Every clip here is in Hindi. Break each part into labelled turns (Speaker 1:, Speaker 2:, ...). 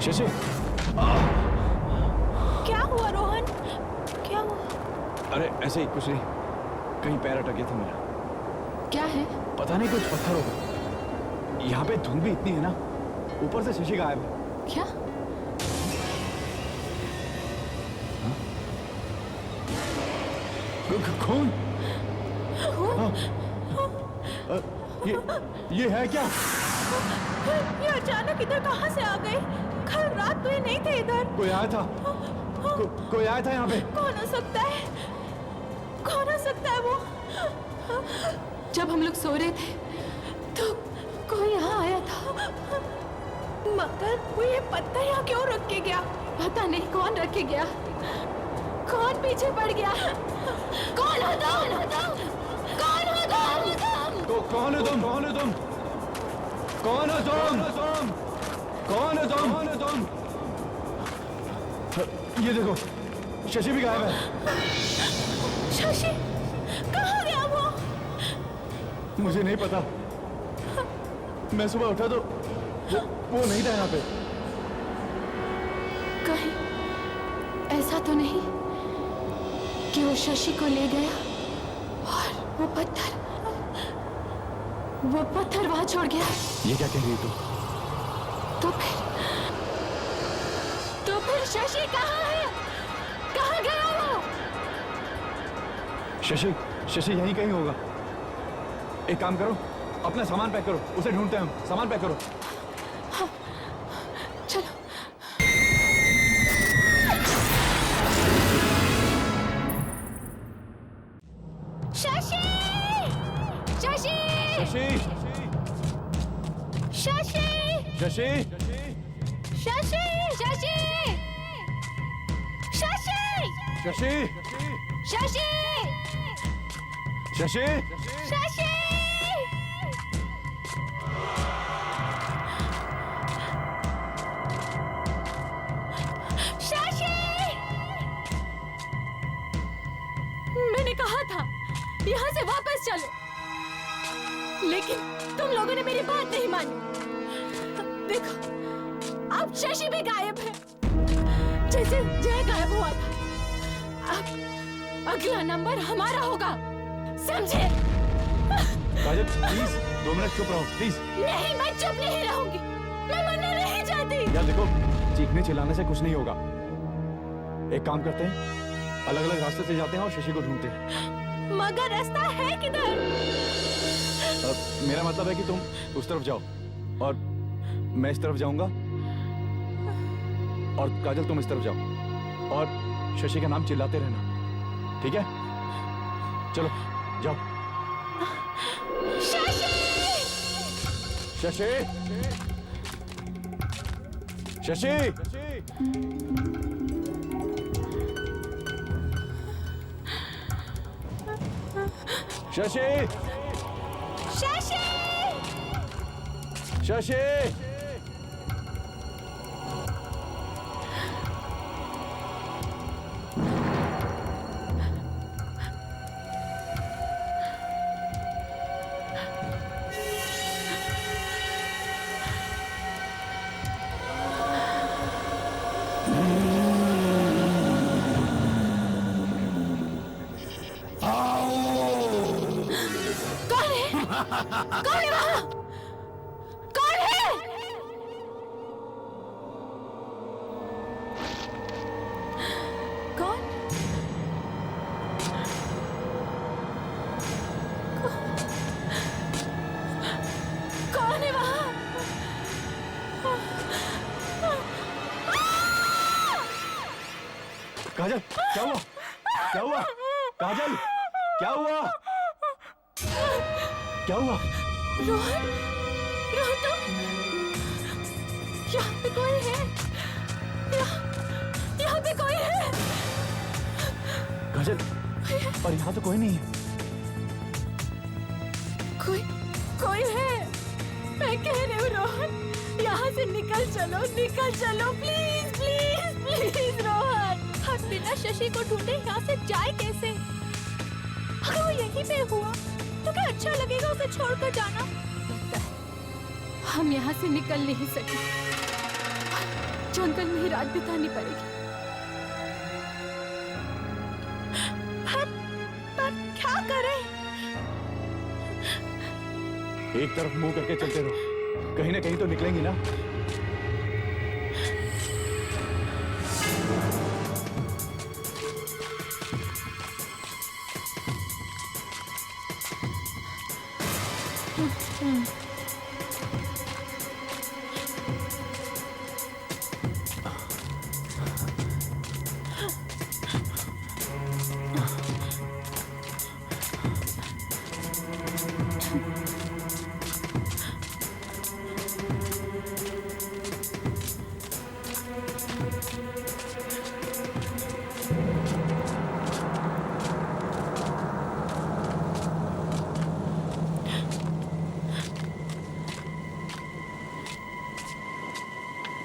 Speaker 1: शशि,
Speaker 2: क्या हुआ रोहन? क्या हुआ?
Speaker 1: अरे ऐसे ही कुछ नहीं, कहीं पैर अटक गया था मेरा।
Speaker 2: क्या है?
Speaker 1: पता नहीं, कुछ पत्थर होगा। यहाँ पे धुंध भी इतनी है ना, ऊपर से शशि गायब है।
Speaker 2: क्या?
Speaker 1: खून? ये है क्या?
Speaker 2: ये अचानक इधर कहाँ से आ गए? कल रात तो ये नहीं थे इधर।
Speaker 1: कोई आया था? कोई आया था यहाँ पे?
Speaker 2: कौन हो सकता है? कौन हो सकता है वो? जब हम लोग सो रहे थे तो कोई यहाँ आया था, मगर वो ये पत्थर यहाँ क्यों रख के गया? पता नहीं कौन रख के गया, कौन पीछे पड़ गया। कौन हो तुम? कौन हो तुम?
Speaker 1: तो कौन हो तुम? कौन हो तुम? कौन हो तुम? कौन हो तुम? कौन हो तुम? ये देखो, शशि भी गायब है।
Speaker 2: शशि कहाँ गया वो?
Speaker 1: मुझे नहीं पता। मैं सुबह उठा तो वो नहीं था यहाँ पे।
Speaker 2: कहीं ऐसा तो नहीं कि वो शशि को ले गया और वो पत्थर वहां छोड़ गया?
Speaker 1: ये क्या कह रही तू?
Speaker 2: तो फिर शशि कहाँ है? कहाँ गया वो?
Speaker 1: शशि यहीं कहीं होगा। एक काम करो, अपना सामान पैक करो, उसे ढूंढते हैं हम। सामान पैक करो।
Speaker 2: हाँ, चलो। शशि! शशि!
Speaker 1: शशि!
Speaker 2: शशि!
Speaker 1: शशि!
Speaker 2: शशि! शशि! शशि!
Speaker 1: शशि!
Speaker 2: शशि!
Speaker 1: शशि!
Speaker 2: शशि! शशि! मैंने कहा था यहाँ से वापस चलो, लेकिन तुम लोगों ने मेरी बात नहीं मानी। देखो, अब शशि भी गायब है, जैसे जय गायब हुआ था। अब अगला नंबर हमारा होगा, समझे?
Speaker 1: काजल प्लीज 2 मिनट चुप रहो प्लीज।
Speaker 2: नहीं, मैं चुप नहीं रहूंगी, मैं मरना नहीं चाहती।
Speaker 1: यार देखो, चीखने चिल्लाने से कुछ नहीं होगा। एक काम करते हैं, अलग अलग रास्ते से जाते हैं और शशि को ढूंढते हैं।
Speaker 2: मगर रास्ता है किधर?
Speaker 1: मेरा मतलब है कि तुम उस तरफ जाओ और मैं इस तरफ जाऊंगा, और काजल तुम इस तरफ जाओ और शशि का नाम चिल्लाते रहना, ठीक है? चलो जाओ।
Speaker 2: शशि!
Speaker 1: शशि! शशि! शशि!
Speaker 2: शशि!
Speaker 1: शशि!
Speaker 2: कौन है वहाँ? कौन है? कौन? कौन है वहाँ?
Speaker 1: काजल, क्या हुआ? क्या हुआ? काजल, क्या हुआ? क्या हुआ?
Speaker 2: रोहन, रोहन तुम यहाँ पे कोई है? यहाँ पे कोई है?
Speaker 1: काजल, पर यहाँ तो कोई नहीं है।
Speaker 2: कोई है, मैं कह रही हूँ रोहन, यहाँ से निकल चलो प्लीज प्लीज प्लीज रोहन। हम बिना शशि को ढूंढे यहाँ से जाए कैसे? अगर वो यहीं पे हुआ तो क्या अच्छा लगेगा उसे छोड़कर जाना? हम यहाँ से निकल नहीं सके। जंगल में ही रात बितानी पड़ेगी। पर क्या करें?
Speaker 1: एक तरफ मुंह करके चलते रहो, कहीं ना कहीं तो निकलेंगी ना।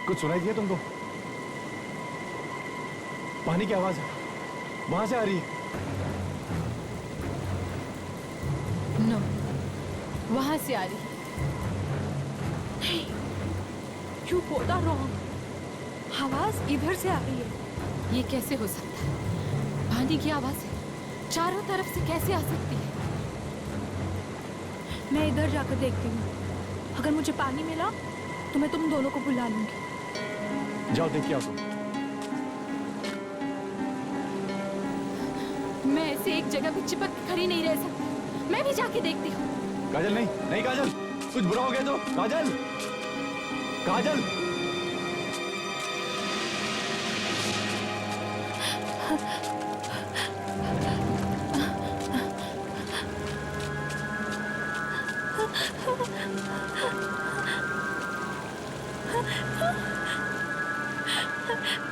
Speaker 1: कुछ सुनाई दिया तुमको? पानी की आवाज है, वहां से आ रही है।
Speaker 2: नो, वहां से आ रही है।
Speaker 3: You both are wrong. आवाज इधर से आ रही है।
Speaker 2: ये कैसे हो सकता है? पानी की आवाज चारों तरफ से कैसे आ सकती है?
Speaker 3: मैं इधर जाकर देखती हूँ। अगर मुझे पानी मिला तो मैं तुम दोनों को बुला लूंगी।
Speaker 1: जाओ देख के आओ तुम।
Speaker 2: मैं ऐसे एक जगह पे चिपक खड़ी नहीं रह सकती। मैं भी जाके देखती हूँ।
Speaker 1: काजल नहीं, नहीं काजल, कुछ बुरा हो गया तो। काजल, काजल।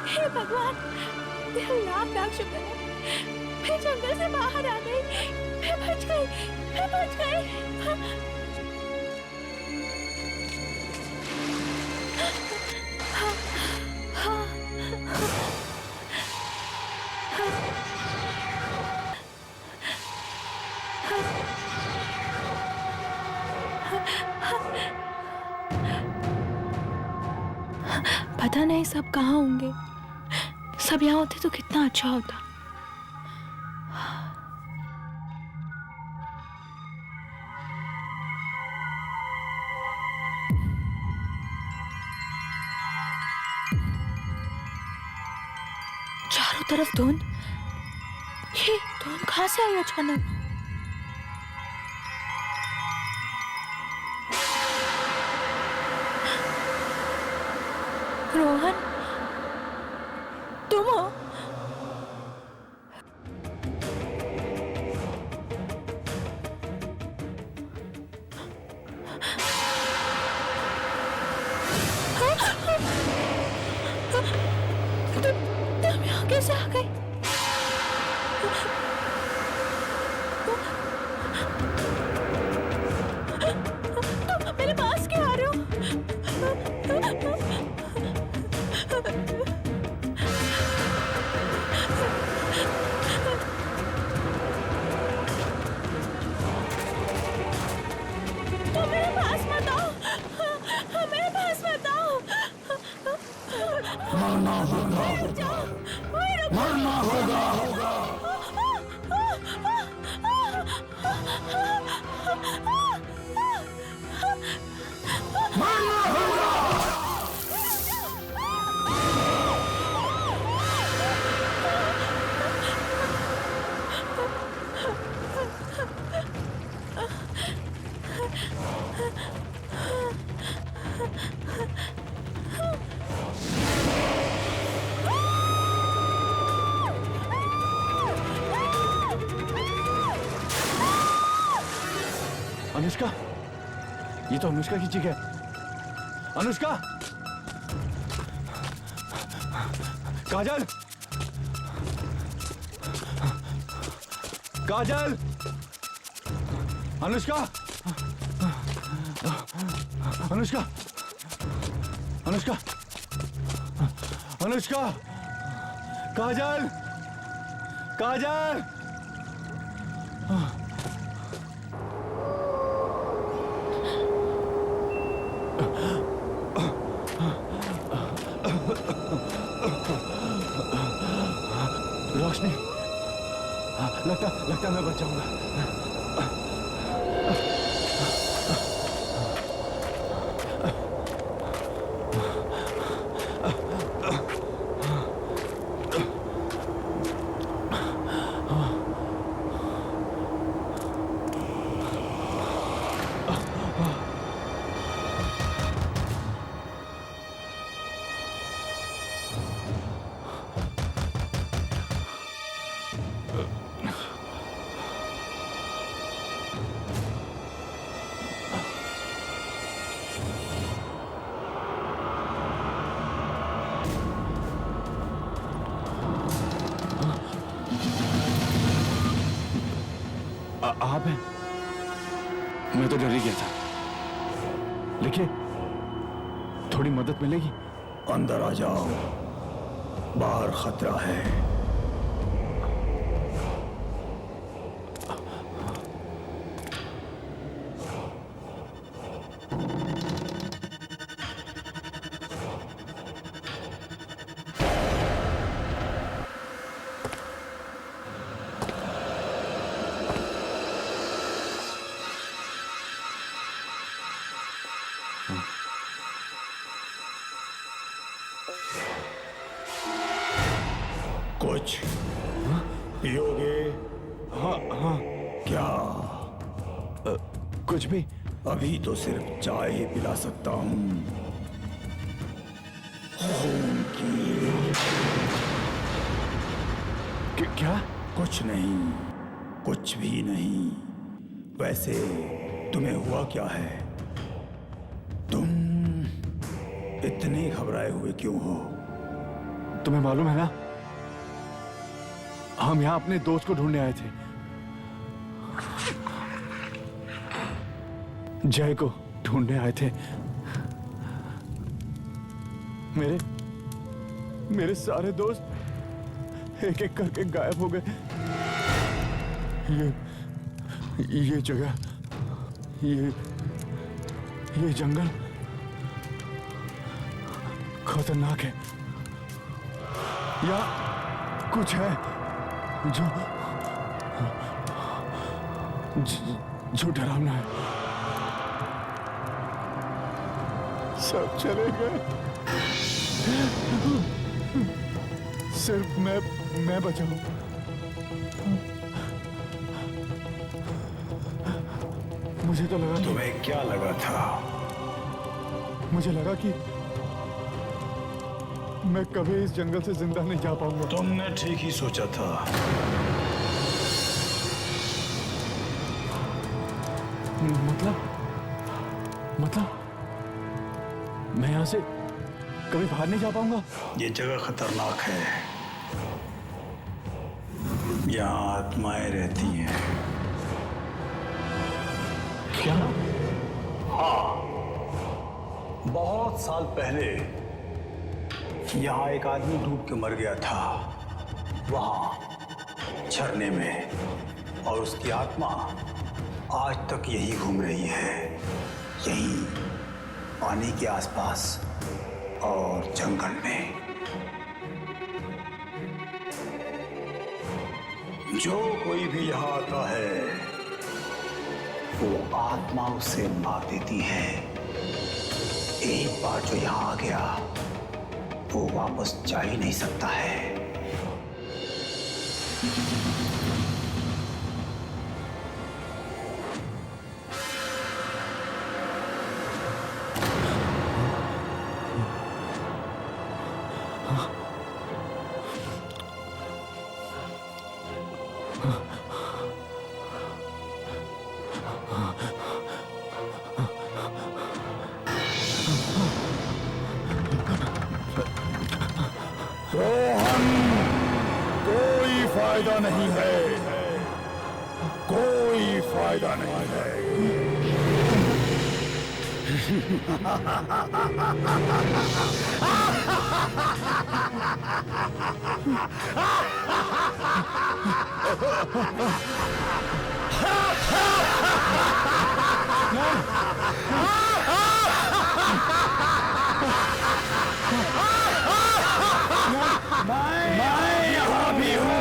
Speaker 3: हे भगवान, तेरा लाख लाख शुक्र है। मैं जंगल से बाहर आ गई। मैं बच गई। मैं बच गई। पता नहीं सब कहाँ होंगे। सब यहाँ होते तो कितना अच्छा होता। चारों तरफ धुंध। ये धुंध कहाँ से आई अचानक? रोहन, तुम हो? तुम यहाँ कैसे आ गई? तुम मेरे पास क्यों आ रहे हो? तुम मेरे पास मत आओ। मेरे पास मत आओ।
Speaker 4: मरना होगा, मरना होगा। मरना होगा।
Speaker 1: अनुष्का, ये तो अनुष्का की चीख है। अनुष्का, काजल, काजल, अनुष्का, अनुष्का, अनुष्का, अनुष्का, काजल, काजल। रोशनी, लगता मैं बच जाऊंगा। आप हैं? मैं तो डर ही गया था। लिखिए, थोड़ी मदद मिलेगी?
Speaker 4: अंदर आ जाओ, बाहर खतरा है। कुछ पियोगे?
Speaker 1: हाँ।
Speaker 4: क्या?
Speaker 1: कुछ भी।
Speaker 4: अभी तो सिर्फ चाय ही पिला सकता हूँ। खून की।
Speaker 1: क्या?
Speaker 4: कुछ नहीं, कुछ भी नहीं। वैसे तुम्हें हुआ क्या है? तुम इतने घबराए हुए क्यों हो?
Speaker 1: तुम्हें मालूम है ना, हम यहाँ अपने दोस्त को ढूंढने आए थे, जय को ढूंढने आए थे। मेरे सारे दोस्त एक एक करके गायब हो गए। ये जगह, ये जंगल खतरनाक है। या कुछ है जो डरावना है। सब चले गए, सिर्फ मैं बचा हूं। मुझे तो लगा,
Speaker 4: तुम्हें क्या लगा था?
Speaker 1: मुझे लगा कि मैं कभी इस जंगल से जिंदा नहीं जा पाऊंगा।
Speaker 4: तुमने ठीक ही सोचा था।
Speaker 1: मतलब मैं यहां से कभी बाहर नहीं जा पाऊंगा।
Speaker 4: ये जगह खतरनाक है। यहाँ आत्माएं रहती हैं।
Speaker 1: क्या?
Speaker 4: बहुत साल पहले यहाँ एक आदमी डूब के मर गया था, वहां झरने में, और उसकी आत्मा आज तक यही घूम रही है, यहीं पानी के आसपास और जंगल में। जो कोई भी यहाँ आता है वो आत्मा उसे मार देती है। एक बार जो यहाँ आ गया वो वापस जा ही नहीं सकता है। रोहन, कोई फायदा नहीं है, कोई फायदा नहीं है।
Speaker 1: मैं यहाँ भी हूँ।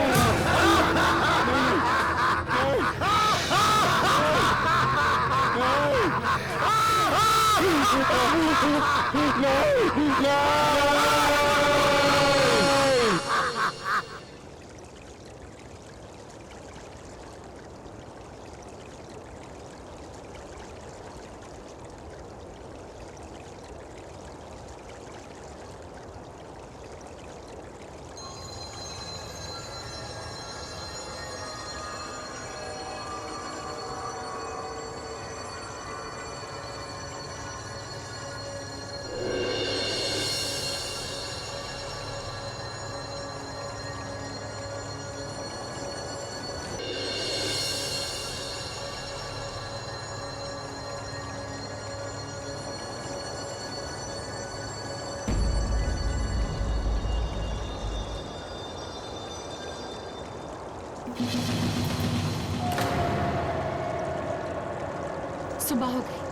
Speaker 2: सुबह हो गई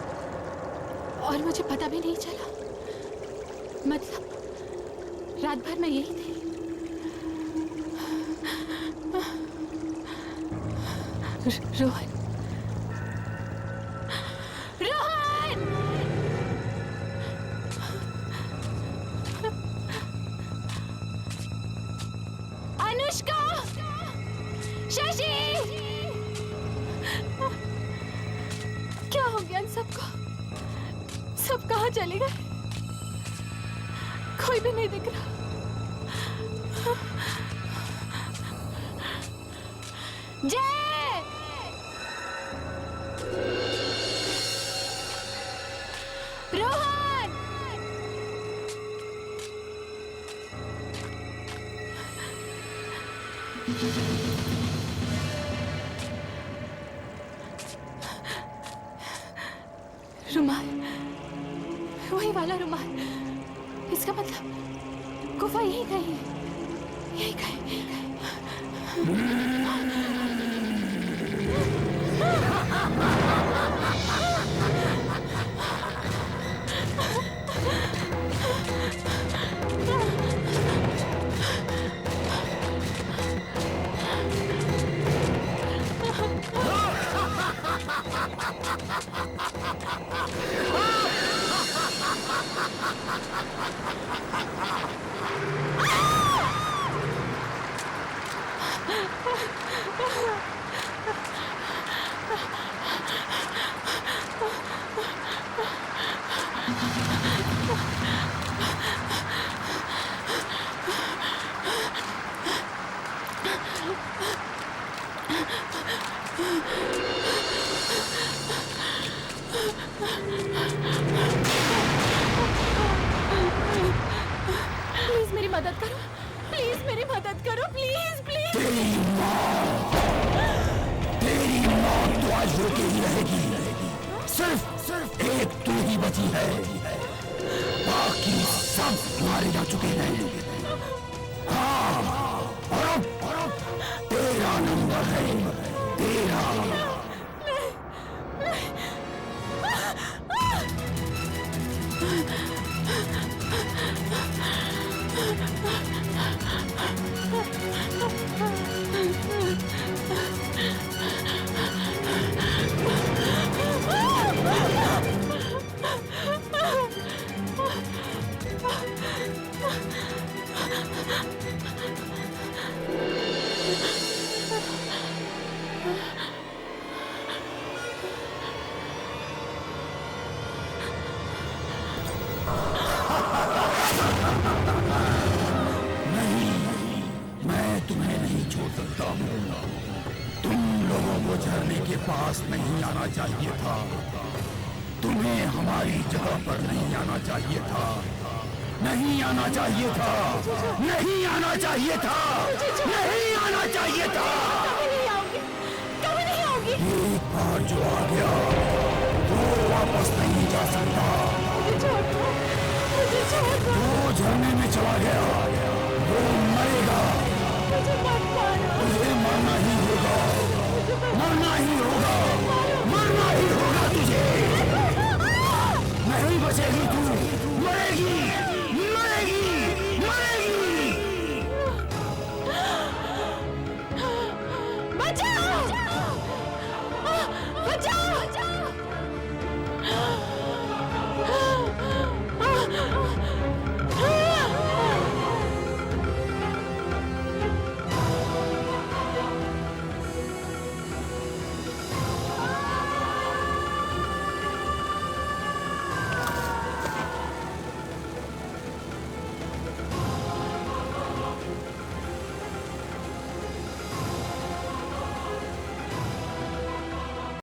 Speaker 2: और मुझे पता भी नहीं चला। मतलब रात भर मैं यही थी। रोहन, रोहन! अनुष्का, शशि! क्या हो गया इन सबको? सब कहाँ चले गए? कोई भी नहीं दिख रहा। जय! रोहन! रुमाल, वही वाला रुमाल। इसका मतलब गुफा यही कहीं है, यही कहीं, यही कहीं। प्लीज मेरी मदद करो, प्लीज मेरी मदद करो, प्लीज प्लीज।
Speaker 5: तेरी मौत तो आज होके ही रहेगी। सिर्फ एक तू ही बची है, बाकी सब मारे जा चुके हैं। हाँ, और अब तेरा नंबर है, तेरा। झरने के पास नहीं आना चाहिए था। तुम्हें हमारी जगह पर नहीं आना चाहिए था। नहीं आना चाहिए था। नहीं आना चाहिए था। नहीं आना चाहिए था।
Speaker 3: कभी नहीं आओगी।
Speaker 5: एक बार जो आ गया वो वापस नहीं जा सकता।
Speaker 3: मुझे छोड़ दो।
Speaker 5: वो झरने में चला गया।